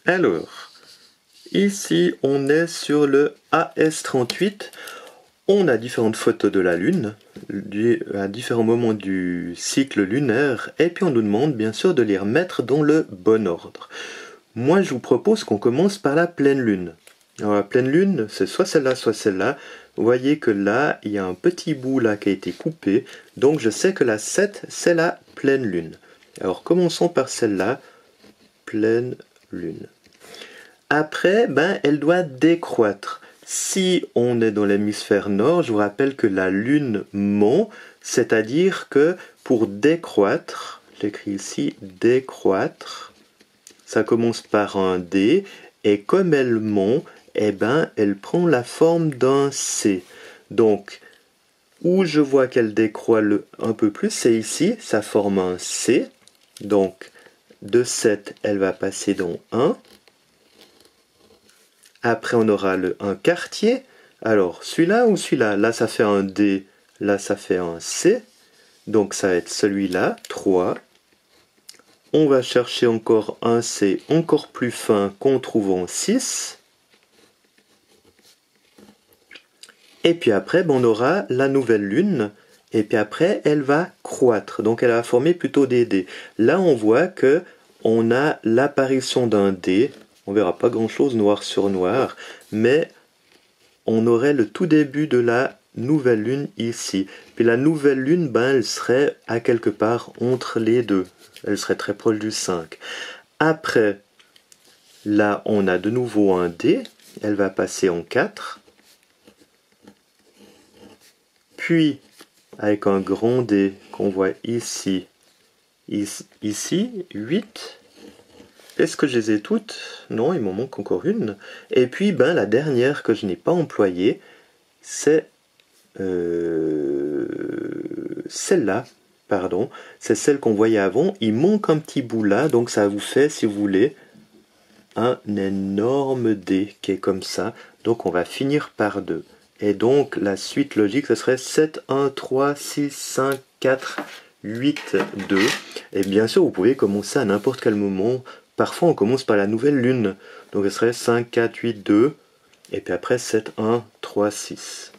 Alors, ici on est sur le AS38. On a différentes photos de la Lune à différents moments du cycle lunaire et puis on nous demande bien sûr de les remettre dans le bon ordre. Moi je vous propose qu'on commence par la pleine Lune. Alors la pleine Lune, c'est soit celle-là, soit celle-là. Vous voyez que là, il y a un petit bout là qui a été coupé. Donc je sais que la 7, c'est la pleine Lune. Alors commençons par celle-là, pleine Lune. Après, elle doit décroître. Si on est dans l'hémisphère nord, je vous rappelle que la Lune ment, c'est-à-dire que pour décroître, j'écris ici décroître, ça commence par un D, et comme elle ment, elle prend la forme d'un C. Donc, où je vois qu'elle décroît un peu plus, c'est ici, ça forme un C. Donc, de 7, elle va passer dans 1. Après, on aura un quartier. Alors, celui-là ou celui-là? Là, ça fait un D. Là, ça fait un C. Donc, ça va être celui-là, 3. On va chercher encore un C encore plus fin qu'on trouve en 6. Et puis après, on aura la nouvelle Lune. Et puis après, elle va croître. Donc, elle va former plutôt des D. Là, on voit que on a l'apparition d'un D. On verra pas grand-chose noir sur noir. Mais on aurait le tout début de la nouvelle Lune ici. Puis la nouvelle Lune, elle serait à quelque part entre les deux. Elle serait très proche du 5. Après, là, on a de nouveau un D. Elle va passer en 4. Puis, avec un grand D qu'on voit ici, 8. Est-ce que je les ai toutes? Non, il m'en manque encore une. Et puis, la dernière que je n'ai pas employée, c'est celle-là. Pardon, c'est celle qu'on voyait avant. Il manque un petit bout là, donc ça vous fait, si vous voulez, un énorme D qui est comme ça. Donc on va finir par 2. Et donc la suite logique, ce serait 7, 1, 3, 6, 5, 4, 8, 2. Et bien sûr, vous pouvez commencer à n'importe quel moment. Parfois, on commence par la nouvelle Lune. Donc ce serait 5, 4, 8, 2. Et puis après, 7, 1, 3, 6.